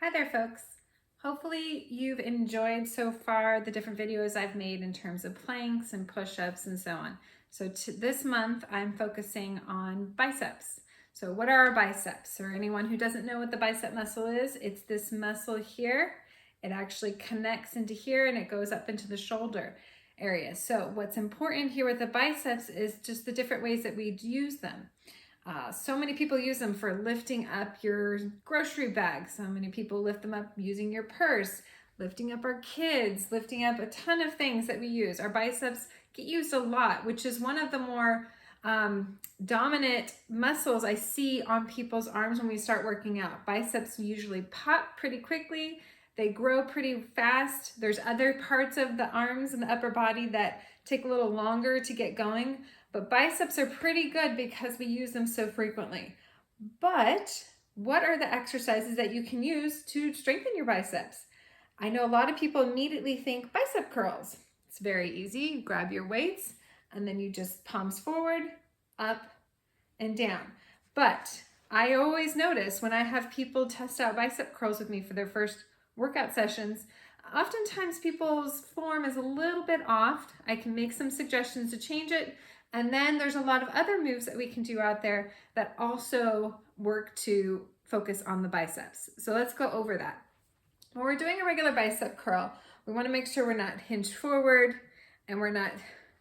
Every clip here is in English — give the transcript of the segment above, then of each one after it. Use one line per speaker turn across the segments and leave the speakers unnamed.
Hi there, folks. Hopefully you've enjoyed so far the different videos I've made in terms of planks and push-ups and so on. So this month I'm focusing on biceps. So what are our biceps? Or anyone who doesn't know what the bicep muscle is, it's this muscle here. It actually connects into here and it goes up into the shoulder area. So what's important here with the biceps is just the different ways that we use them. So many people use them for lifting up your grocery bag. So many people lift them up using your purse, lifting up our kids, lifting up a ton of things that we use. Our biceps get used a lot, which is one of the more dominant muscles I see on people's arms when we start working out. Biceps usually pop pretty quickly. They grow pretty fast. There's other parts of the arms and the upper body that take a little longer to get going. But biceps are pretty good because we use them so frequently. But what are the exercises that you can use to strengthen your biceps? I know a lot of people immediately think bicep curls. It's very easy. You grab your weights and then you just palms forward, up, and down. But I always notice when I have people test out bicep curls with me for their first workout sessions, oftentimes people's form is a little bit off. I can make some suggestions to change it. And then there's a lot of other moves that we can do out there that also work to focus on the biceps. So let's go over that. When we're doing a regular bicep curl, we want to make sure we're not hinged forward and we're not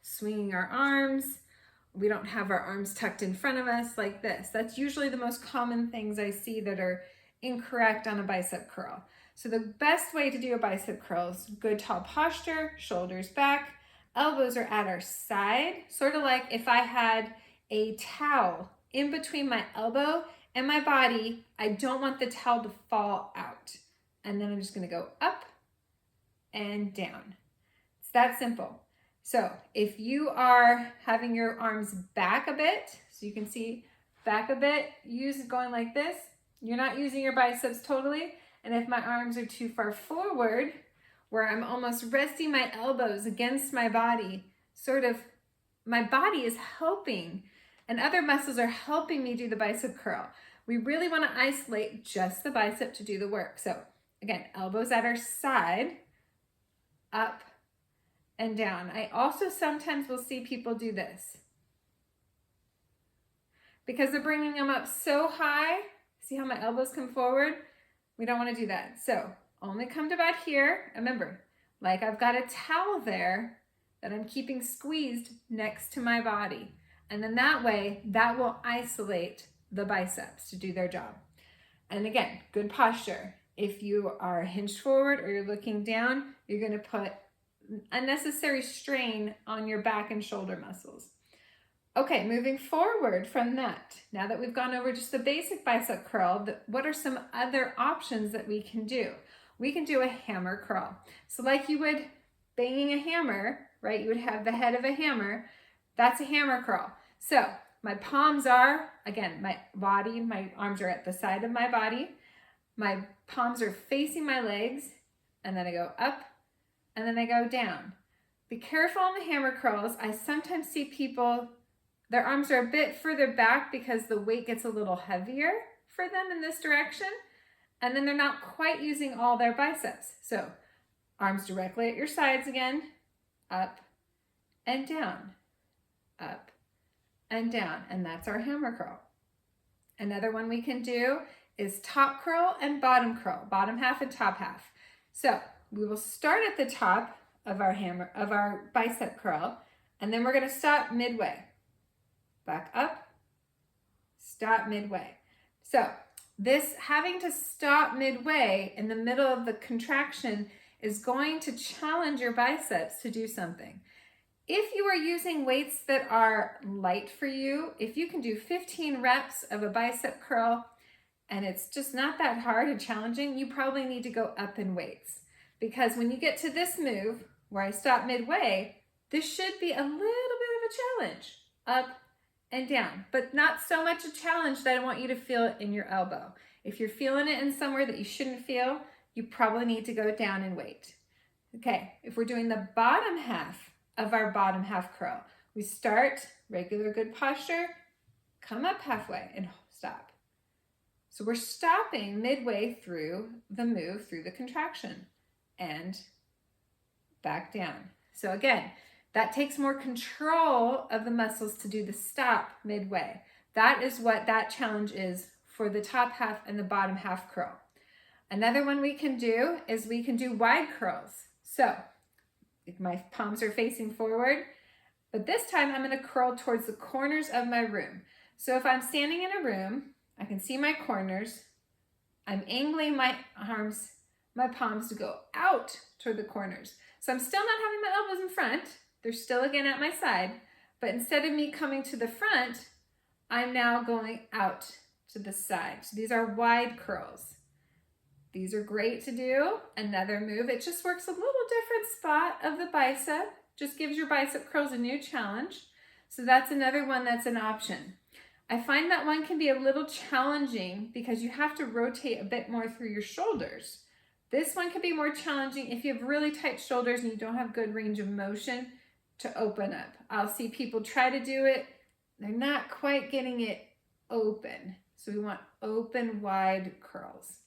swinging our arms. We don't have our arms tucked in front of us like this. That's usually the most common things I see that are incorrect on a bicep curl. So the best way to do a bicep curl is good tall posture, shoulders back, elbows are at our side, sort of like if I had a towel in between my elbow and my body. I don't want the towel to fall out. And then I'm just going to go up and down. It's that simple. So if you are having your arms back a bit, so you can see back a bit, use going like this. You're not using your biceps totally. And if my arms are too far forward, where I'm almost resting my elbows against my body, sort of my body is helping and other muscles are helping me do the bicep curl. We really want to isolate just the bicep to do the work. So again, elbows at our side, up and down. I also sometimes will see people do this because they're bringing them up so high. See how my elbows come forward? We don't want to do that. So only come to about here. Remember, like I've got a towel there that I'm keeping squeezed next to my body. And then that way, that will isolate the biceps to do their job. And again, good posture. If you are hinged forward or you're looking down, you're going to put unnecessary strain on your back and shoulder muscles. Okay, moving forward from that, now that we've gone over just the basic bicep curl, what are some other options that we can do? We can do a hammer curl. So like you would banging a hammer, right? You would have the head of a hammer. That's a hammer curl. So my palms are, again, my body, my arms are at the side of my body. My palms are facing my legs, and then I go up, and then I go down. Be careful on the hammer curls. I sometimes see people, their arms are a bit further back because the weight gets a little heavier for them in this direction. And then they're not quite using all their biceps. So arms directly at your sides again, up and down, up and down. And that's our hammer curl. Another one we can do is top curl and bottom curl, bottom half and top half. So we will start at the top of our bicep curl, and then we're going to stop midway. Back up, stop midway. So this having to stop midway in the middle of the contraction is going to challenge your biceps to do something. If you are using weights that are light for you, if you can do 15 reps of a bicep curl and it's just not that hard and challenging, you probably need to go up in weights. Because when you get to this move where I stop midway, this should be a little bit of a challenge. Up and down, but not so much a challenge that I want you to feel it in your elbow. If you're feeling it in somewhere that you shouldn't feel, you probably need to go down in weight. Okay, if we're doing the bottom half of our bottom half curl, we start regular good posture, come up halfway and stop. So we're stopping midway through the move, through the contraction, and back down. So again, that takes more control of the muscles to do the stop midway. That is what that challenge is for the top half and the bottom half curl. Another one we can do is we can do wide curls. So if my palms are facing forward, but this time I'm going to curl towards the corners of my room. So if I'm standing in a room, I can see my corners. I'm angling my arms, my palms to go out toward the corners. So I'm still not having my elbows in front. They're still again at my side. But instead of me coming to the front, I'm now going out to the side. So these are wide curls. These are great to do. Another move, it just works a little different spot of the bicep. Just gives your bicep curls a new challenge. So that's another one that's an option. I find that one can be a little challenging because you have to rotate a bit more through your shoulders. This one can be more challenging if you have really tight shoulders and you don't have good range of motion to open up. I'll see people try to do it. They're not quite getting it open. So we want open, wide curls.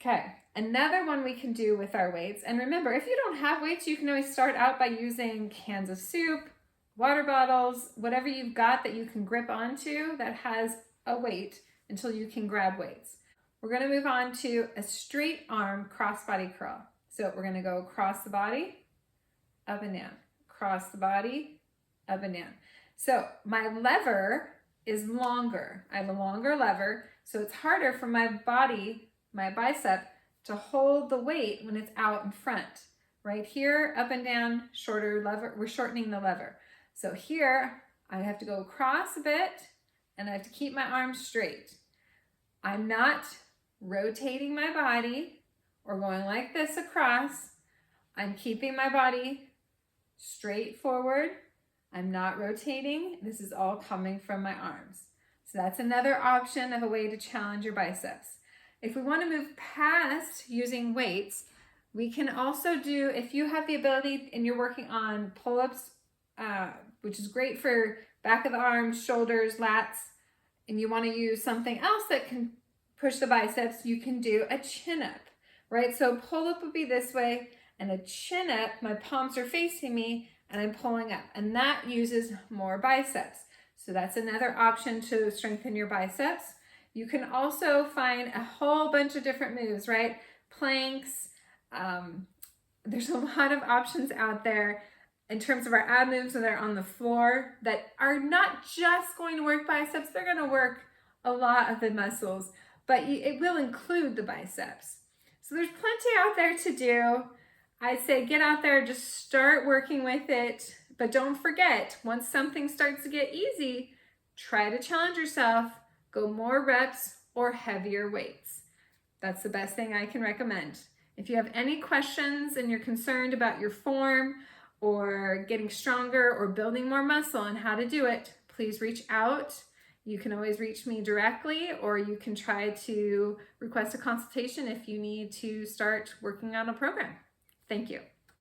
Okay, another one we can do with our weights. And remember, if you don't have weights, you can always start out by using cans of soup, water bottles, whatever you've got that you can grip onto that has a weight until you can grab weights. We're going to move on to a straight arm crossbody curl. So we're going to go across the body, up and down, across the body, up and down. So my lever is longer. I have a longer lever, so it's harder for my body, my bicep, to hold the weight when it's out in front. Right here, up and down, shorter lever, we're shortening the lever. So here, I have to go across a bit, and I have to keep my arms straight. I'm not rotating my body or going like this across. I'm keeping my body straight forward. I'm not rotating. This is all coming from my arms. So that's another option of a way to challenge your biceps. If we want to move past using weights, we can also do, if you have the ability and you're working on pull-ups, which is great for back of the arms, shoulders, lats, and you want to use something else that can push the biceps, you can do a chin-up, right? So pull-up would be this way, and a chin-up, my palms are facing me, and I'm pulling up, and that uses more biceps. So that's another option to strengthen your biceps. You can also find a whole bunch of different moves, right? Planks. There's a lot of options out there in terms of our ab moves when they're on the floor that are not just going to work biceps. They're going to work a lot of the muscles, but it will include the biceps. So there's plenty out there to do. I say get out there, just start working with it. But don't forget, once something starts to get easy, try to challenge yourself. Go more reps or heavier weights. That's the best thing I can recommend. If you have any questions and you're concerned about your form or getting stronger or building more muscle and how to do it, please reach out. You can always reach me directly, or you can try to request a consultation if you need to start working on a program. Thank you.